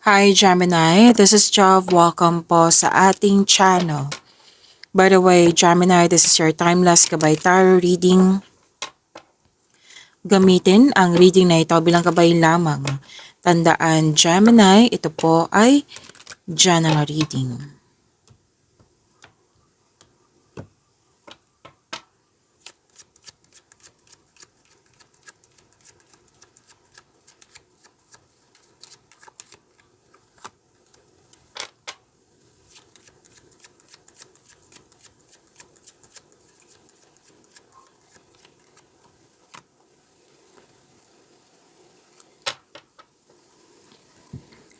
Hi Gemini, this is Jav. Welcome po sa ating channel. By the way, Gemini, this is your timeless gabay tarot reading. Gamitin ang reading na ito bilang gabay lamang. Tandaan, Gemini, ito po ay general reading.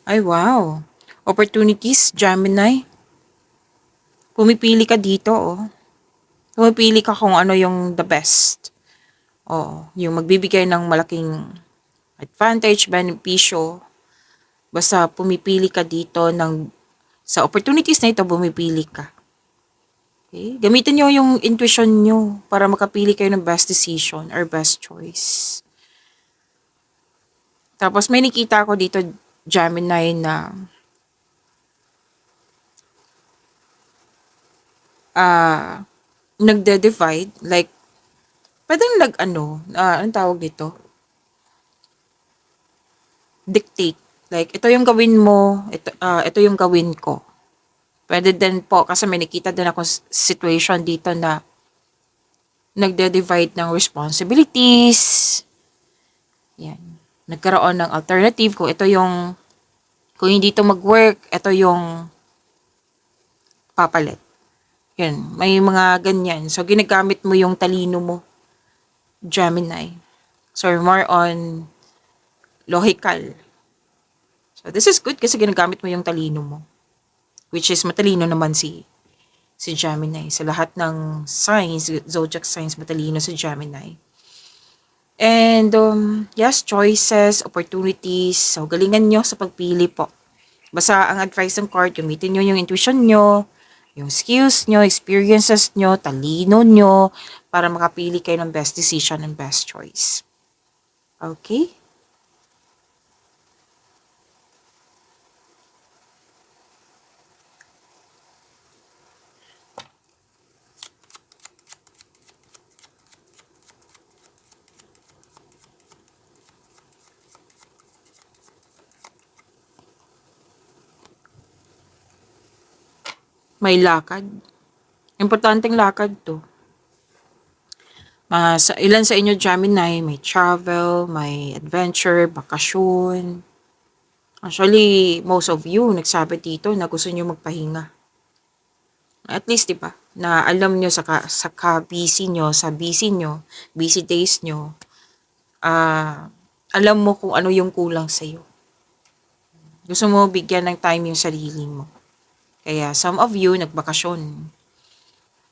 Ay wow! Opportunities, Gemini. Pumipili ka dito, oh. Pumipili ka kung ano yung the best. Oo, yung magbibigay ng malaking advantage, benepisyo. Basta pumipili ka dito sa opportunities na ito, bumipili ka. Okay? Gamitin nyo yung intuition nyo para makapili kayo ng best decision or best choice. Tapos may nakita ko dito, Gemini, na nagde-divide, like, pwedeng anong tawag dito? Dictate. Like, ito yung gawin mo, ito yung gawin ko. Pwede din po, kasi may nakita din ako situation dito na nagde-divide ng responsibilities. Yan. Nagkaroon ng alternative kung kung hindi ito mag-work, ito yung papalit. Yan. May mga ganyan. So, ginagamit mo yung talino mo, Gemini. So, more on logical. So, this is good kasi ginagamit mo yung talino mo. Which is matalino naman si Gemini. Sa lahat ng signs, zodiac signs, matalino si Gemini. And, yes, choices, opportunities. So, galingan nyo sa pagpili po. Basta ang advice ng card, gamitin nyo yung intuition nyo, yung skills nyo, experiences nyo, talino nyo, para makapili kayo ng best decision and best choice. Okay? May lakad. Importanteng lakad to. Ilan sa inyo, Gemini, may travel, may adventure, bakasyon. Actually, most of you, nagsabi dito na gusto nyo magpahinga. At least, di ba, na alam nyo sa busy nyo, busy days nyo, alam mo kung ano yung kulang sa'yo. Gusto mo bigyan ng time yung sarili mo. Kaya some of you nagbakasyon.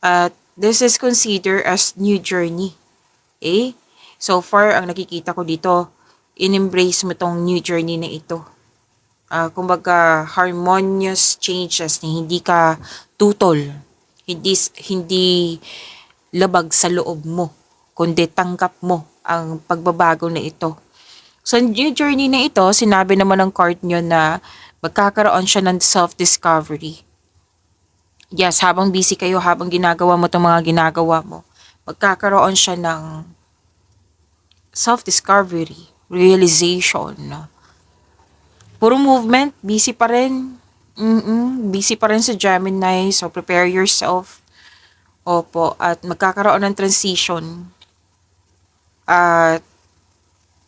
At this is considered as new journey. Okay? So far, ang nakikita ko dito, in-embrace mo tong new journey na ito. Kumbaga, harmonious changes na hindi ka tutol. Hindi labag sa loob mo, kundi tanggap mo ang pagbabago na ito. Sa new journey na ito, sinabi naman ng card nyo na magkakaroon siya ng self-discovery. Yes, habang busy kayo, habang ginagawa mo itong mga ginagawa mo, magkakaroon siya ng self-discovery, realization. Puro movement, busy pa rin. Busy pa rin sa Gemini, so prepare yourself. Opo, at magkakaroon ng transition. At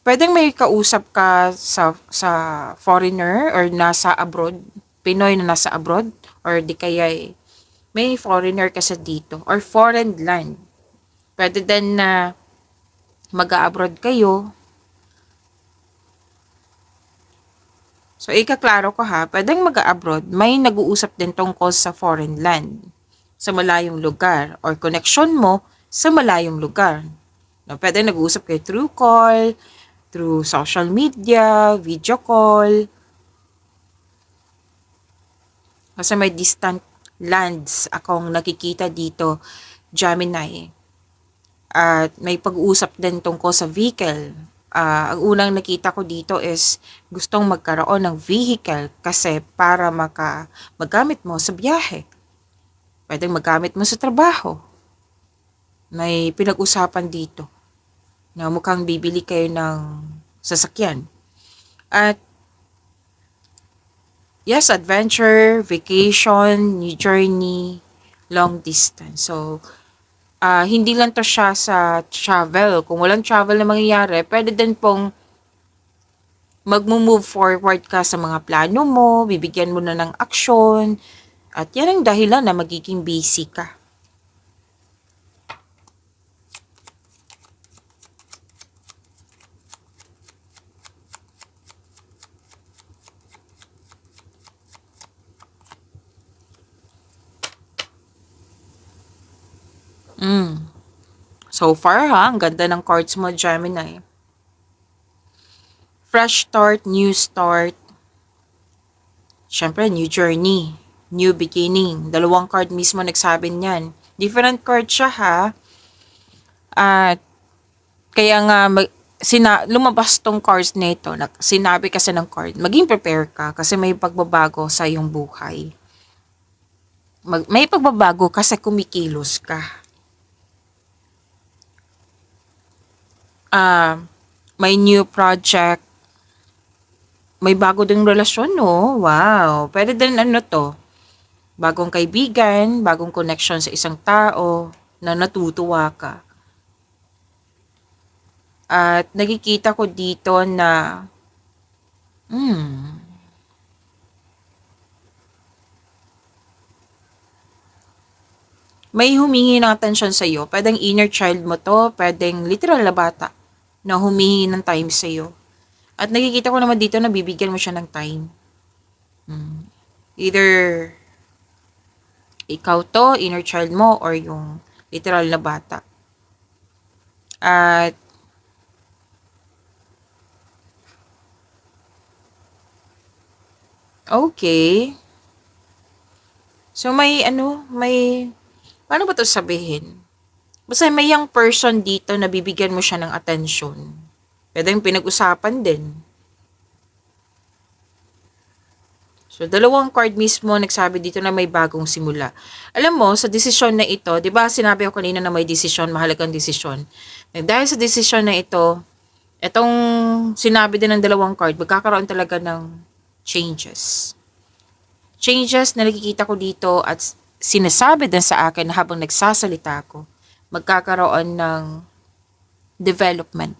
pwedeng may kausap ka sa foreigner or nasa abroad, Pinoy na nasa abroad, or di kaya may foreigner kasi dito, or foreign land. Pwede din na mag-abroad kayo. So, ikaklaro ko ha, pwedeng mag-abroad, may nag-uusap din tungkol sa foreign land, sa malayong lugar, or connection mo sa malayong lugar. No, pwede nag-uusap kayo through call, through social media, video call. Kasi may distant lands akong nakikita dito, Gemini. At may pag-uusap din tungkol sa vehicle. Ang unang nakita ko dito is gustong magkaroon ng vehicle kasi para magamit mo sa biyahe. Pwedeng magamit mo sa trabaho. May pinag-usapan dito na mukhang bibili kayo ng sasakyan. At yes, adventure, vacation, new journey, long distance. So, hindi lang to siya sa travel. Kung walang travel na mangyayari, pwede din pong mag-move forward ka sa mga plano mo, bibigyan mo na ng aksyon, at yan ang dahilan na magiging busy ka. So far ha, ang ganda ng cards mo, Gemini. Fresh start, new start. Siyempre, new journey, new beginning. Dalawang card mismo nagsabi niyan. Different card siya ha. At kaya nga lumabas tong cards nito. Sinabi kasi ng card, maging prepare ka kasi may pagbabago sa iyong buhay. May pagbabago kasi kumikilos ka. May new project, may bago ding relasyon, no? Wow. Pwede din to, bagong kaibigan, bagong connection sa isang tao na natutuwa ka. At nakikita ko dito na, may humingi ng atensyon sa iyo. Pwedeng inner child mo to, pwedeng literal na bata na humingi ng time sa iyo. At nakikita ko naman dito na bibigyan mo siya ng time. Either ikaw to, inner child mo, or yung literal na bata. At okay. So paano ba to sabihin? Basta may young person dito na bibigyan mo siya ng atensyon. Pwede yung pinag-usapan din. So, dalawang card mismo nagsabi dito na may bagong simula. Alam mo, sa desisyon na ito, di ba sinabi ko kanina na may desisyon, mahalagang desisyon. Dahil sa desisyon na ito, itong sinabi din ng dalawang card, magkakaroon talaga ng changes. Changes na nakikita ko dito at sinasabi din sa akin habang nagsasalita ako, magkakaroon ng development.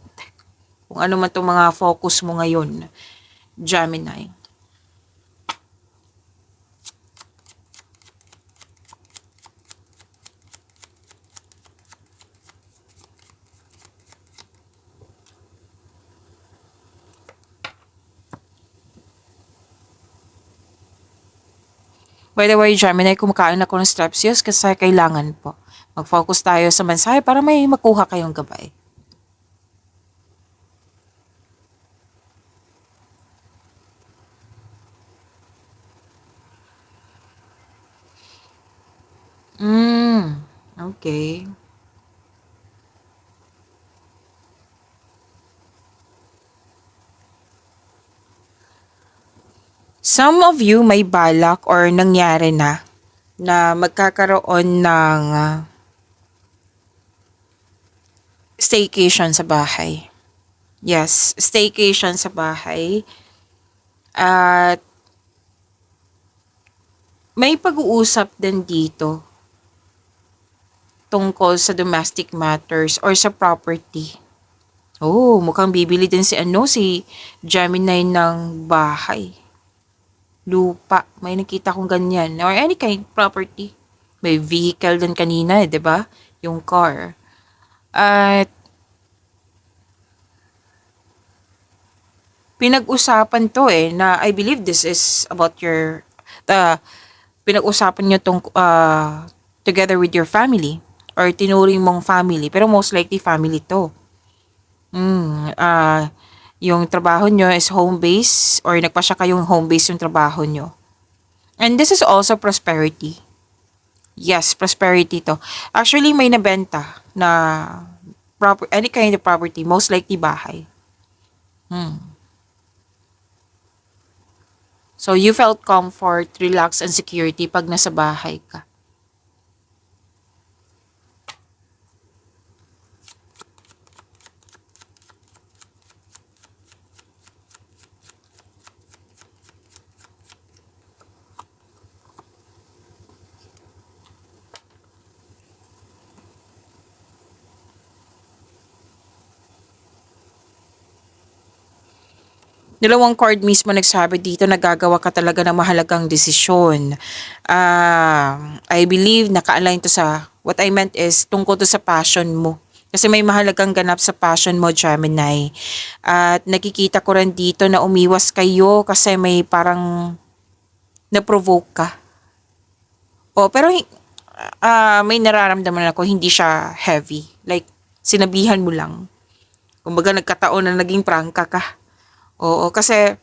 Kung ano man itong mga focus mo ngayon, Gemini. By the way, Gemini, kumakain ako ng Strepsils kasi kailangan po. Mag-focus tayo sa mensahe para may makuha kayong gabay. Okay. Some of you may balak or nangyari na magkakaroon ng staycation sa bahay. Yes, staycation sa bahay. At may pag-uusap din dito tungkol sa domestic matters or sa property. Oh, mukhang bibili din si Gemini ng bahay. Lupa, may nakita kong ganyan. Or any kind of property. May vehicle din kanina, 'di ba? Yung car. At pinag-usapan to na I believe this is about pinag-usapan nyo tong together with your family or tinuring mong family pero most likely family to. Yung trabaho nyo is home base or nagpasya kayong home base yung trabaho nyo. And this is also prosperity. Yes, prosperity to. Actually, may nabenta na any kind of property, most likely bahay. Hmm. So, you felt comfort, relax, and security pag nasa bahay ka. Dalawang card mismo nagsabi dito na gagawa ka talaga ng mahalagang desisyon. I believe naka-align to sa, what I meant is tungkol to sa passion mo. Kasi may mahalagang ganap sa passion mo, Gemini. At nakikita ko rin dito na umiwas kayo kasi may parang na-provoke ka. O, pero may nararamdaman ako, hindi siya heavy. Like, sinabihan mo lang. Kumbaga nagkataon na naging prangka ka. Oo, kasi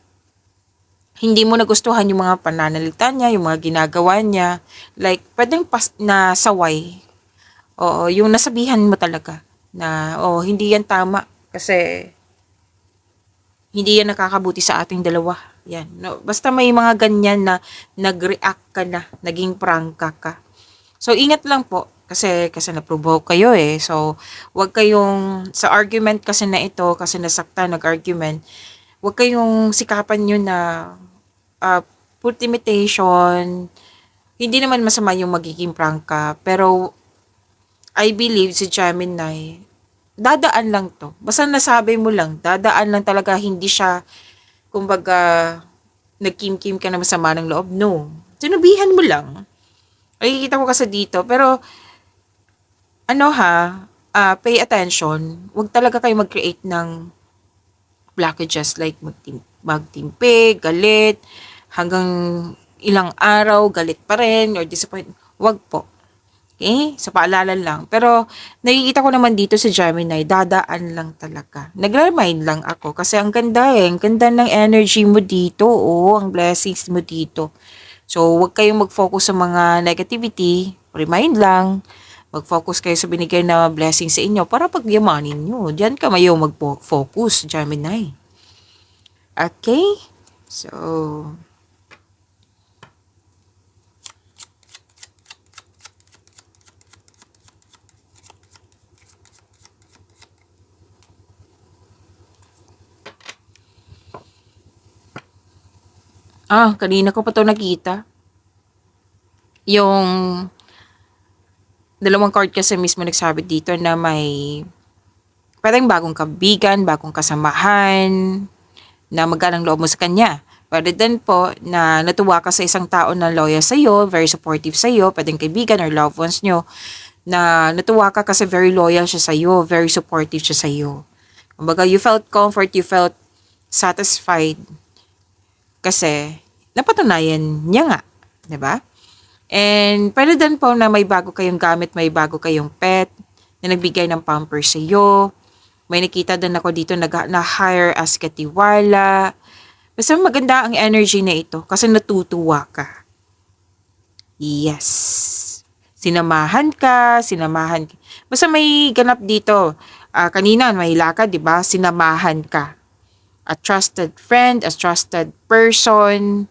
hindi mo nagustuhan yung mga pananalita niya, yung mga ginagawa niya. Like, pwedeng na saway. Oo, yung nasabihan mo talaga na, hindi yan tama. Kasi, hindi yan nakakabuti sa ating dalawa. Yan. No, basta may mga ganyan na nag-react ka na, naging prangka ka. So, ingat lang po. Kasi na-provoke kayo eh. So, wag kayong, sa argument kasi na ito, kasi nasakta, nag-argument, wag kayong sikapan nyo na uh, put imitation. Hindi naman masama yung magiging prangka. Pero, I believe si Gemini, dadaan lang to. Basta nasabi mo lang, dadaan lang talaga, hindi siya, kumbaga, nagkim-kim ka na masama ng loob. No. Sinabihan mo lang. Nakikita ko kasi dito. Pero, ano ha, pay attention. Huwag talaga kayo mag-create ng blockages like magtimpi, galit, hanggang ilang araw, galit pa rin, or disappoint. Wag po. Okay? Sa paalala lang. Pero, nakikita ko naman dito sa Gemini, dadaan lang talaga. Nag-remind lang ako kasi ang ganda eh. Ang ganda ng energy mo dito. Oo, ang blessings mo dito. So, wag kayong mag-focus sa mga negativity. Remind lang. Mag-focus kayo sa binigay na blessing sa inyo para pagyamanin nyo. Diyan ka mayo mag-focus, Gemini. Okay? So, kanina ko pa to nakita. Yung dalawang card kasi mismo nagsabi dito na may parang bagong kaibigan, bagong kasamahan, na magaan ang loob mo sa kanya. Rather than po na natuwa ka sa isang tao na loyal sa'yo, very supportive sa'yo, pwedeng kaibigan or loved ones nyo, na natuwa ka kasi very loyal siya sa'yo, very supportive siya sa'yo. Kumbaga, you felt comfort, you felt satisfied kasi napatunayan niya nga, 'di ba? And pwede din po na may bago kayong gamit, may bago kayong pet na nagbigay ng pampers sa iyo. May nakita din ako dito na-hire as katiwala. Basta maganda ang energy na ito kasi natutuwa ka. Yes. Sinamahan. Basta may ganap dito. Kanina may lakad, 'di ba? Sinamahan ka. A trusted friend, a trusted person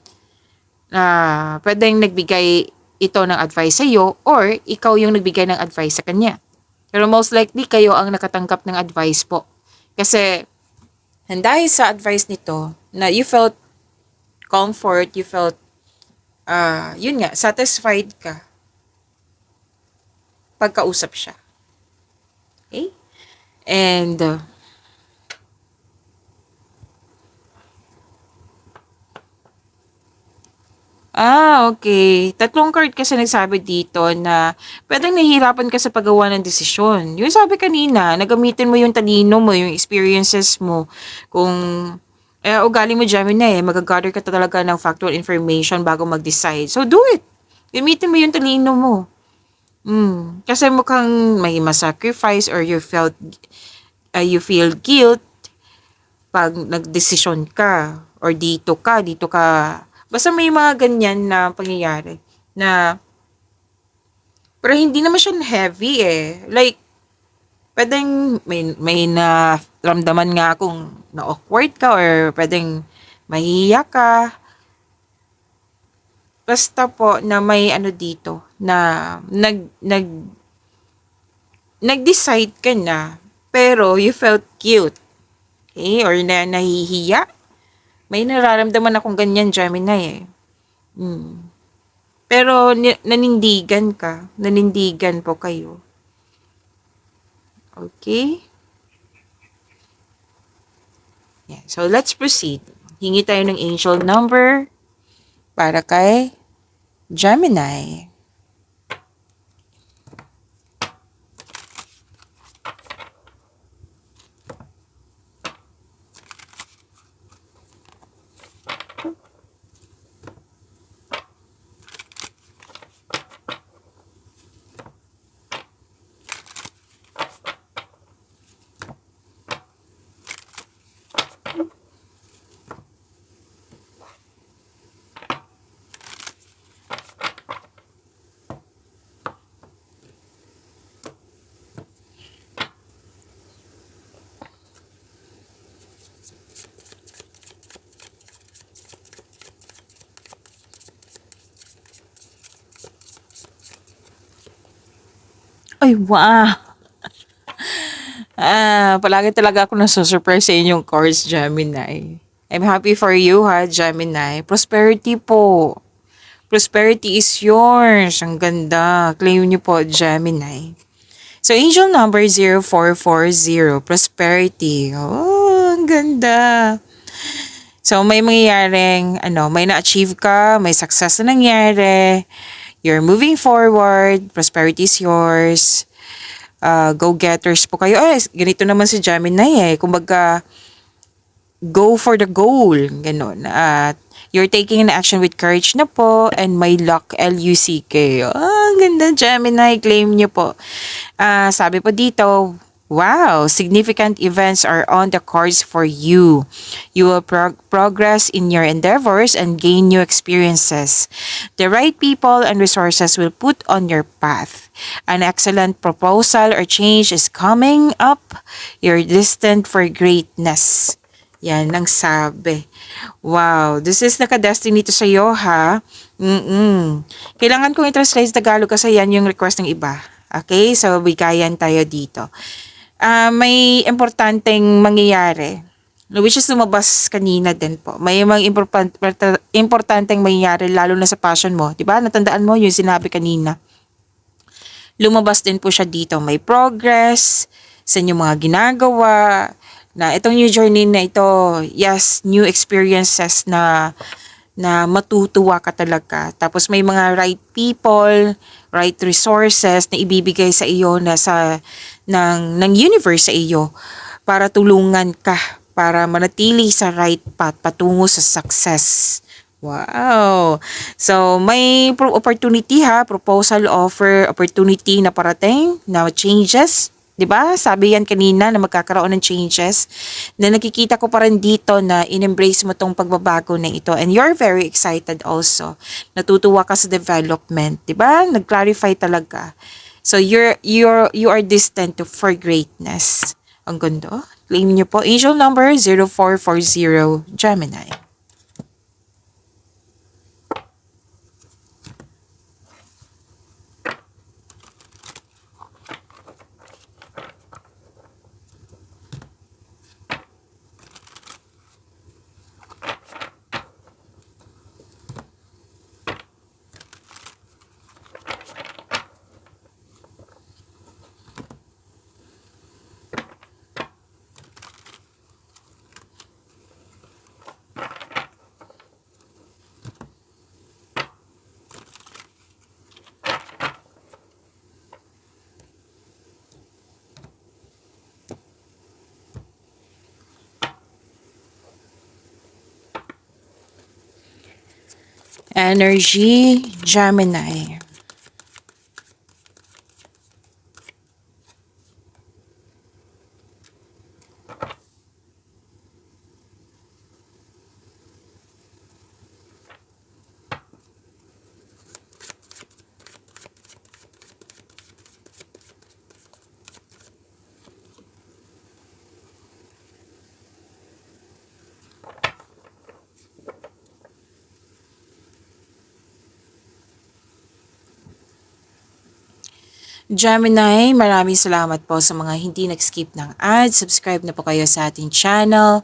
na pwedeng nagbigay ito ng advice sa iyo or ikaw yung nagbigay ng advice sa kanya. Pero most likely kayo ang nakatanggap ng advice po. Kasi dahil sa advice nito na you felt comfort, you felt yun nga, satisfied ka pagkausap siya. Okay? And okay. Tatlong card kasi nagsabi dito na pwedeng nahihirapan ka sa paggawa ng desisyon. Yung sabi kanina, nagamitin mo yung talino mo, yung experiences mo. Kung ugali mo Gemini mag-gather ka talaga ng factual information bago mag-decide. So do it. Gamitin mo yung talino mo. Kasi mukhang may masacrifice or you feel guilt pag nagdesisyon ka or dito ka. Basta may mga ganyan na pangyayari na pero hindi naman siya heavy eh. Like, Pwedeng may naramdaman nga akong na-awkward ka or pwedeng mahihiya ka. Basta po na may ano dito na nag-decide ka na pero you felt cute. Okay? Or nahihiya. May nararamdaman akong ganyan, Gemini eh. Hmm. Pero nanindigan ka. Nanindigan po kayo. Okay? Yeah. So, let's proceed. Hingi tayo ng angel number para kay Gemini. Ay, wow! Palagi talaga ako nasusurprise sa inyong cards, Gemini. I'm happy for you, ha, Gemini. Prosperity po. Prosperity is yours. Ang ganda. Claim niyo po, Gemini. So, angel number 0440, prosperity. Oh, ang ganda. So, may mangyayaring, may na-achieve ka, may success na nangyari, you're moving forward, prosperity is yours, go-getters po kayo. Ay, ganito naman si Gemini eh. Kumbaga, go for the goal. Ganon. At you're taking an action with courage na po and may luck, L-U-C-K. Ang ganda, Gemini. Claim nyo po. Sabi po dito, wow, significant events are on the cards for you. You will progress in your endeavors and gain new experiences. The right people and resources will put on your path. An excellent proposal or change is coming up. You're destined for greatness. Yan ang sabi. Wow, this is naka-destiny to sa iyo, ha? Kailangan kong i-translate sa Tagalog kasi yan yung request ng iba. Okay, so bigayan tayo dito. May importanteng mangyayari, which is lumabas kanina din po. May mga importanteng mangyayari lalo na sa passion mo. Diba? Natandaan mo yung sinabi kanina. Lumabas din po siya dito. May progress sa inyong mga ginagawa. Na itong new journey na ito, yes, new experiences na matutuwa ka talaga. Tapos may mga right people, right resources na ibibigay sa iyo na ng universe sa iyo para tulungan ka para manatili sa right path patungo sa success. Wow. So may opportunity, ha, proposal, offer, opportunity na parating, na changes. 'Di ba? Sabi yan kanina na magkakaroon ng changes. Na nakikita ko pa rin dito na in-embrace mo tong pagbabago na ito and you're very excited also. Natutuwa ka sa development, 'di ba? Nag-clarify talaga. So you are destined for greatness. Ang ganda. Claim niyo po angel number 0440, Gemini. Energy, Gemini. Gemini, maraming salamat po sa mga hindi nag-skip ng ads. Subscribe na po kayo sa ating channel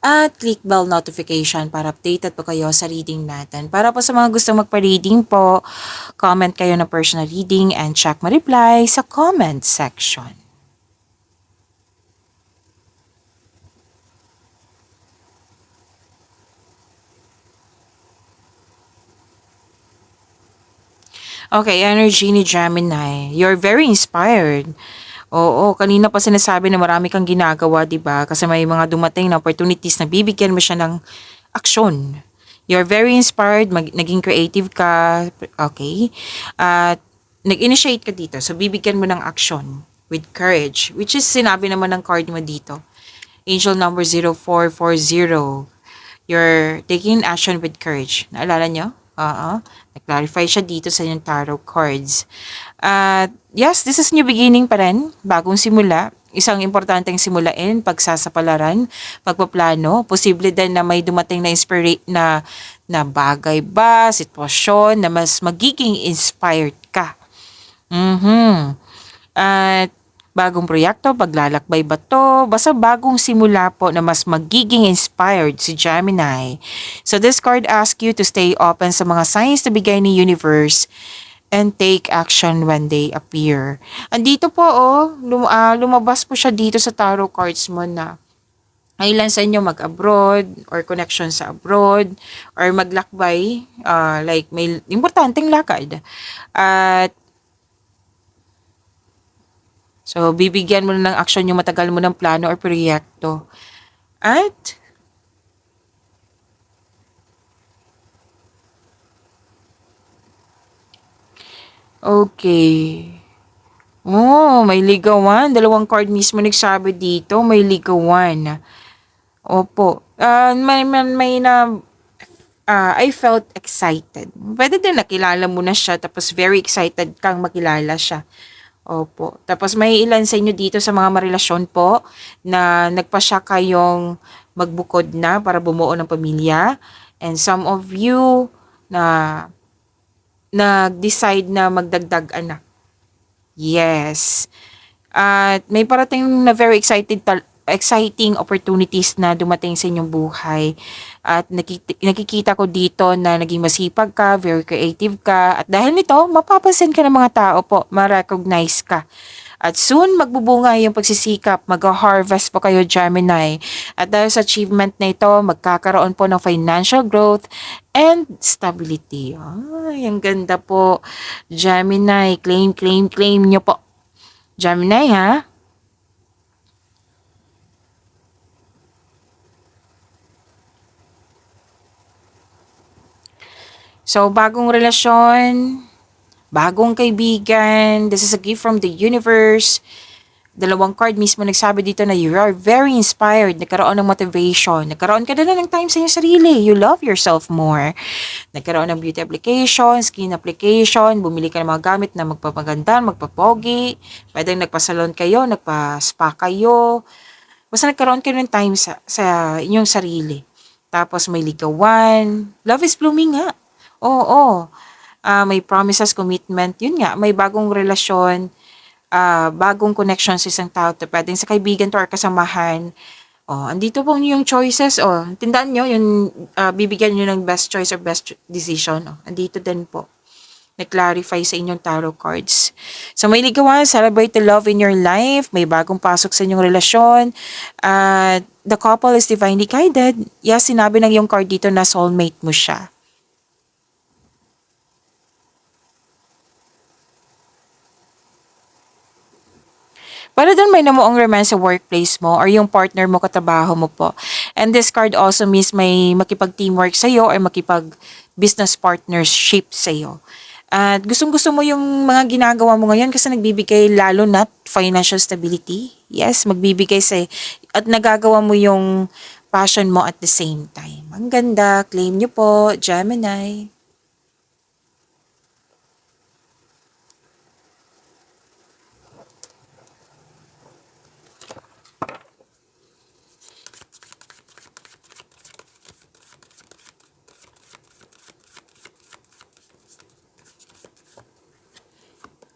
at click bell notification para updated po kayo sa reading natin. Para po sa mga gusto magpa-reading po, comment kayo ng personal reading and check my reply sa comment section. Okay, energy ni Gemini. You're very inspired. Oo, kanina pa sinasabi na marami kang ginagawa, 'di ba? Kasi may mga dumating na opportunities na bibigyan mo siya ng aksyon. You're very inspired, naging creative ka, okay? At nag-initiate ka dito, so bibigyan mo ng aksyon with courage, which is sinabi naman ng card mo dito. Angel number 0440. You're taking action with courage. Naalala nyo? Oo. Nag-clarify siya dito sa yung tarot cards. At yes, this is new beginning pa rin. Bagong simula. Isang importanteng simulain, pagsasapalaran, pagpaplano. Posible din na may dumating na na bagay ba, sitwasyon, na mas magiging inspired ka. At bagong proyekto, paglalakbay ba to? Basta bagong simula po na mas magiging inspired si Gemini. So this card asks you to stay open sa mga signs na bigay ni universe and take action when they appear. Andito po lumabas po siya dito sa tarot cards mo na ay ilan sa inyo mag-abroad or connection sa abroad or maglakbay, like may importanteng lakad. At so, bibigyan mo na ng aksyon yung matagal mo ng plano or proyekto. At, okay. Oh, may ligawan. Dalawang card mismo nagsabi dito, may ligawan. Opo. I felt excited. Pwede din nakilala mo na siya, tapos very excited kang makilala siya. Opo. Tapos may ilan sa inyo dito sa mga marelasyon po na nagpasya kayong magbukod na para bumuo ng pamilya. And some of you na nag-decide na magdagdag anak. Yes. At may parating na very exciting opportunities na dumating sa inyong buhay. At nakikita ko dito na naging masipag ka, very creative ka. At dahil nito, mapapansin ka ng mga tao po, ma-recognize ka. At soon, magbubunga yung pagsisikap, mag-harvest po kayo, Gemini. At dahil sa achievement na ito, magkakaroon po ng financial growth and stability. Ay, ang ganda po. Gemini, claim, claim, claim nyo po. Gemini, ha? So, bagong relasyon, bagong kaibigan, this is a gift from the universe. Dalawang card mismo nagsabi dito na you are very inspired, nagkaroon ng motivation, nagkaroon ka na ng time sa iyong sarili, you love yourself more. Nagkaroon ng beauty application, skin application, bumili ka ng mga gamit na magpapaganda, magpapogi, pwedeng nagpasalon kayo, nagpa-spa kayo, basta nagkaroon kayo ng time sa inyong sarili. Tapos may ligawan, love is blooming nga. Oo, may promises, commitment, yun nga, may bagong relasyon, bagong connection sa isang tao, pwedeng sa kaibigan to or kasamahan. Oh, andito po yung choices. Oh, tandaan nyo, yung bibigyan nyo ng best choice or best decision. Oh, andito din po. Na-clarify sa inyong tarot cards. So, may ligawan, celebrate the love in your life, may bagong pasok sa inyong relasyon, the couple is divinely guided. Yes, sinabi ng yung card dito na soulmate mo siya. Para doon may namuong romance sa workplace mo or yung partner mo, katrabaho mo po. And this card also means may makipag-teamwork sa'yo or makipag-business partnership sa'yo. At gustong-gusto mo yung mga ginagawa mo ngayon kasi nagbibigay lalo na financial stability. Yes, magbibigay sa at nagagawa mo yung passion mo at the same time. Ang ganda. Claim nyo po, Gemini.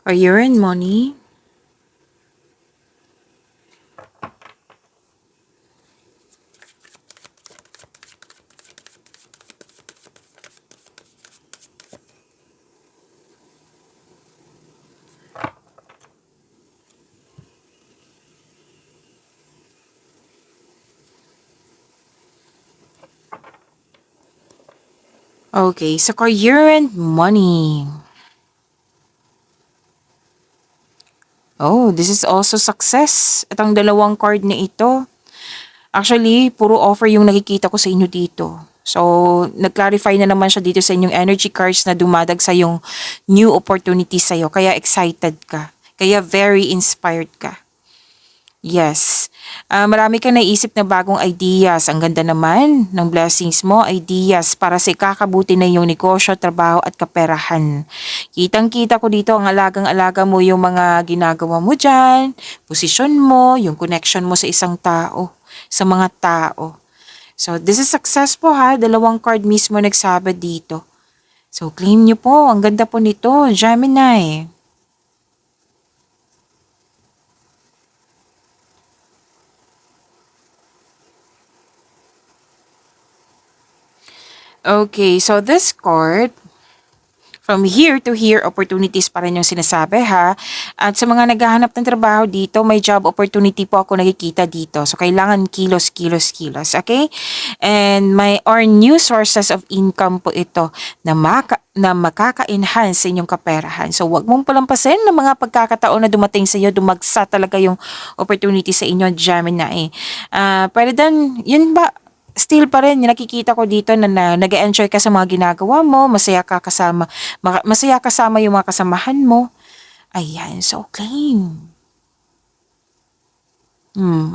Career and money. Okay, so career and money. Oh, this is also success. At ang dalawang card na ito, actually, puro offer yung nakikita ko sa inyo dito. So, nag-clarify na naman siya dito sa inyong energy cards na dumadag sa yung new opportunity sa'yo. Kaya excited ka. Kaya very inspired ka. Yes. Marami kang naisip na bagong ideas. Ang ganda naman ng blessings mo, ideas para sa ikakabuti na iyong negosyo, trabaho at kaperahan. Kitang-kita ko dito ang alagang-alaga mo yung mga ginagawa mo dyan, posisyon mo, yung connection mo sa isang tao, sa mga tao. So, this is successful ha. Dalawang card mismo nagsabi dito. So, claim nyo po. Ang ganda po nito, Gemini. Okay, so this card, from here to here, opportunities pa rin yung sinasabi ha. At sa mga naghahanap ng trabaho dito, may job opportunity po ako nakikita dito. So, kailangan kilos, kilos, kilos. Okay? And may or new sources of income po ito na makaka-enhance sa inyong kaperahan. So, wag mong palampasin ng mga pagkakataon na dumating sa iyo, dumagsa talaga yung opportunity sa inyo, Gemini. Pero then, yun ba, still pa rin, nakikita ko dito na nag-enjoy ka sa mga ginagawa mo, masaya ka kasama yung mga kasamahan mo. Ayan, so claim.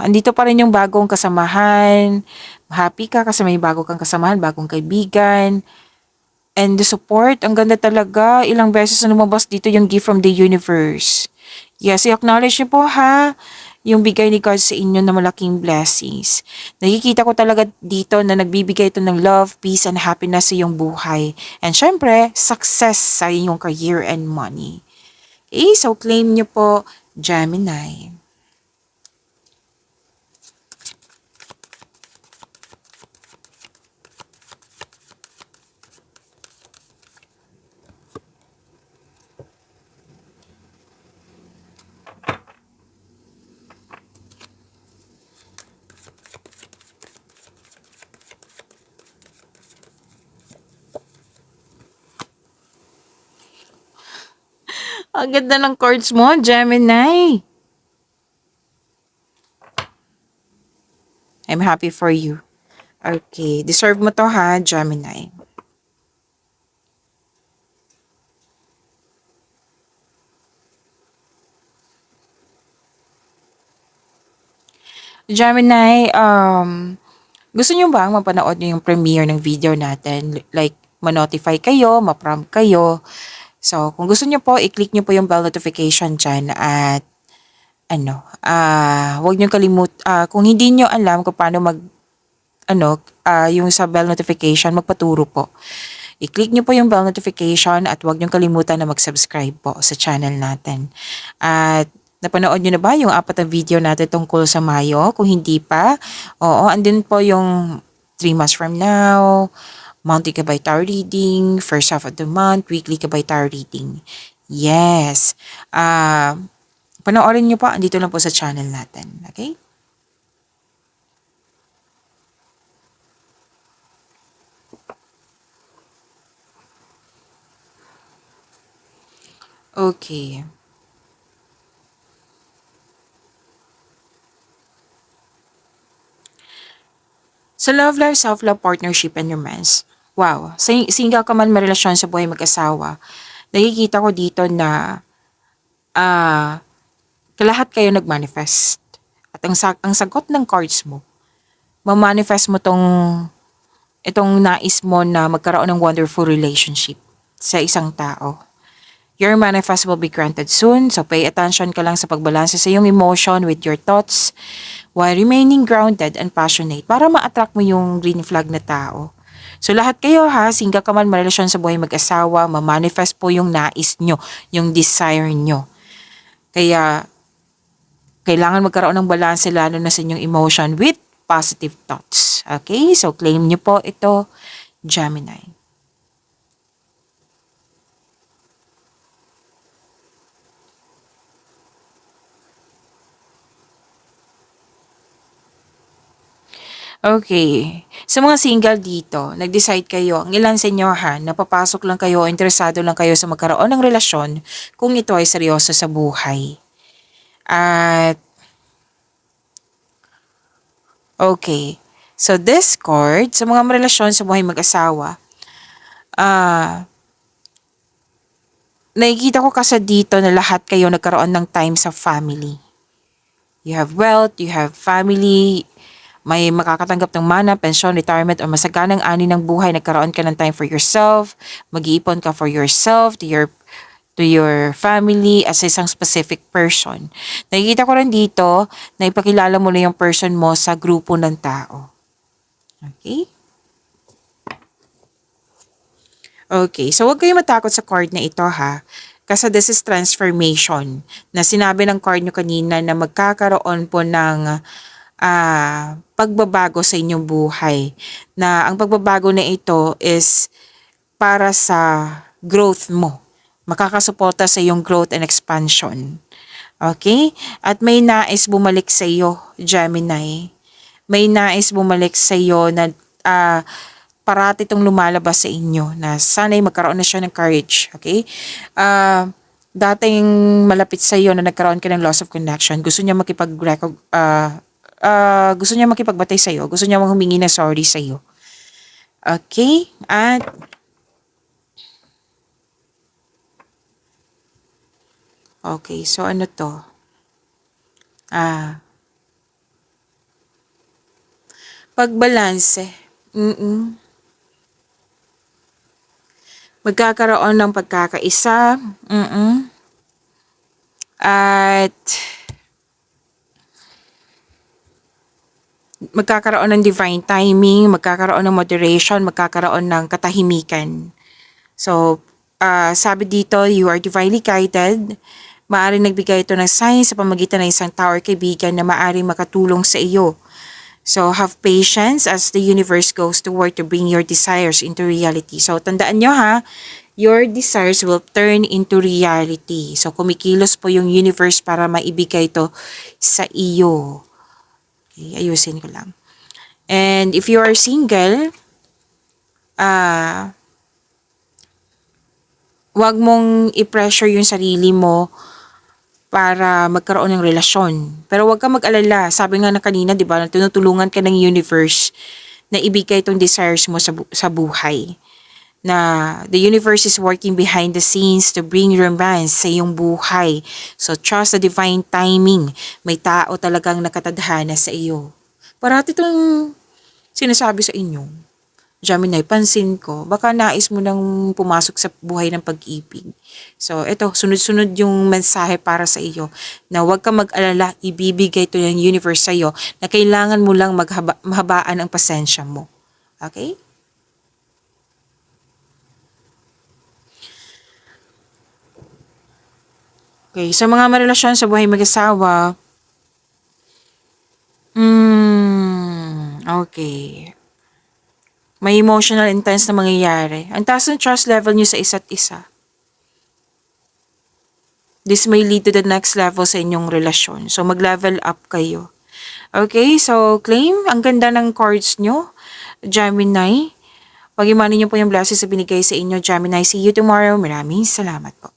Andito pa rin yung bagong kasamahan. Happy ka kasi may bago kang kasamahan, bagong kaibigan. And the support, ang ganda talaga. Ilang beses na lumabas dito yung gift from the universe. Yes, i-acknowledge niyo po ha, yung bigay ni God sa inyo na malaking blessings. Nakikita ko talaga dito na nagbibigay ito ng love, peace, and happiness sa iyong buhay. And syempre, success sa iyong career and money. Okay, so claim niyo po, Gemini. Ang ganda ng cards mo, Gemini. I'm happy for you. Okay, deserve mo to ha, Gemini. Gemini, gusto niyo bang mapanood niyo yung premiere ng video natin? Like, ma-notify kayo, ma-prompt kayo. So, kung gusto niyo po, i-click niyo po yung bell notification dyan at huwag niyo kung hindi niyo alam kung paano yung sa bell notification, magpaturo po. I-click niyo po yung bell notification at huwag niyo kalimutan na mag-subscribe po sa channel natin. At napanood niyo na ba yung 4 na video natin tungkol sa Mayo? Kung hindi pa, oo, andun po yung 3 months from now, monthly Gabay Tarot reading, first half of the month, weekly Gabay Tarot reading. Yes. Panoorin niyo po, andito lang po sa channel natin. Okay? Okay. Sa love life, self-love, partnership, and romance. Wow. Single ka man may relasyon sa buhay mag-asawa, nakikita ko dito na lahat kayo nag-manifest. At ang sagot ng cards mo, ma-manifest mo itong nais mo na magkaroon ng wonderful relationship sa isang tao. Your manifest will be granted soon, so pay attention ka lang sa pagbalanse sa iyong emotion with your thoughts while remaining grounded and passionate para ma-attract mo yung green flag na tao. So lahat kayo ha, single ka man, marelasyon sa buhay mag-asawa, ma-manifest po yung nais nyo, yung desire nyo. Kaya kailangan magkaroon ng balanse lalo na sa inyong emotion with positive thoughts. Okay? So claim nyo po ito, Gemini. Okay. Sa mga single dito, nag-decide kayo, ang ilan sa inyo ha, napapasok lang kayo, interesado lang kayo sa magkaroon ng relasyon kung ito ay seryoso sa buhay. At, okay. So, this card, sa mga relasyon sa buhay mag-asawa, nakikita ko kasi dito na lahat kayo nagkaroon ng time sa family. You have wealth, you have family, may makakatanggap ng mana, pensyon, retirement, o masaganang ani ng buhay, nagkaroon ka ng time for yourself, mag-iipon ka for yourself, to your family as isang specific person. Nakikita ko rin dito na ipakilala mo na yung person mo sa grupo ng tao. Okay? Okay, so huwag kayo matakot sa card na ito ha. Kasi this is transformation. Na sinabi ng card nyo kanina na magkakaroon po ng pagbabago sa inyong buhay. Na ang pagbabago na ito is para sa growth mo. Makakasuporta sa iyong growth and expansion. Okay? At may nais bumalik sa iyo, Gemini. May nais bumalik sa iyo na parati itong lumalabas sa inyo na sana'y magkaroon na siya ng courage. Okay? Dating malapit sa iyo na nagkaroon ka ng loss of connection, gusto niya gusto niya makipagbatay sa iyo, gusto niya humingi ng sorry sa iyo. Okay? At okay, so ano to? Pagbalanse. Magkakaroon ng pagkakaisa. At magkakaroon ng divine timing, magkakaroon ng moderation, magkakaroon ng katahimikan. So, sabi dito, you are divinely guided. Maaaring nagbigay ito ng sign sa pamagitan ng isang tao or kaibigan na maaaring makatulong sa iyo. So, have patience as the universe goes to work to bring your desires into reality. So, tandaan nyo ha, your desires will turn into reality. So, kumikilos po yung universe para maibigay ito sa iyo. Okay, ayusin ko lang. And if you are single, wag mong i-pressure yung sarili mo para magkaroon ng relasyon. Pero wag ka mag-alala. Sabi nga na kanina, di ba, na tinutulungan ka ng universe na ibigay itong desires mo sa buhay. Na the universe is working behind the scenes to bring romance sa iyong buhay. So trust the divine timing. May tao talagang nakatadhana sa iyo. Parati itong sinasabi sa inyo, Gemini, pansin ko, baka nais mo nang pumasok sa buhay ng pag-ibig. So, ito, sunod-sunod yung mensahe para sa iyo na huwag ka mag-alala, ibibigay ito ng universe sa iyo na kailangan mo lang mahabaan ang pasensya mo. Okay? Okay, sa mga marelasyon sa buhay mag-asawa, okay. May emotional intense na mangyayari. Ang taas ng trust level nyo sa isa't isa. This may lead to the next level sa inyong relasyon. So, mag-level up kayo. Okay, so claim, ang ganda ng cards nyo, Gemini. Pag-imanin nyo po yung blessings na binigay sa inyo, Gemini. See you tomorrow. Maraming salamat po.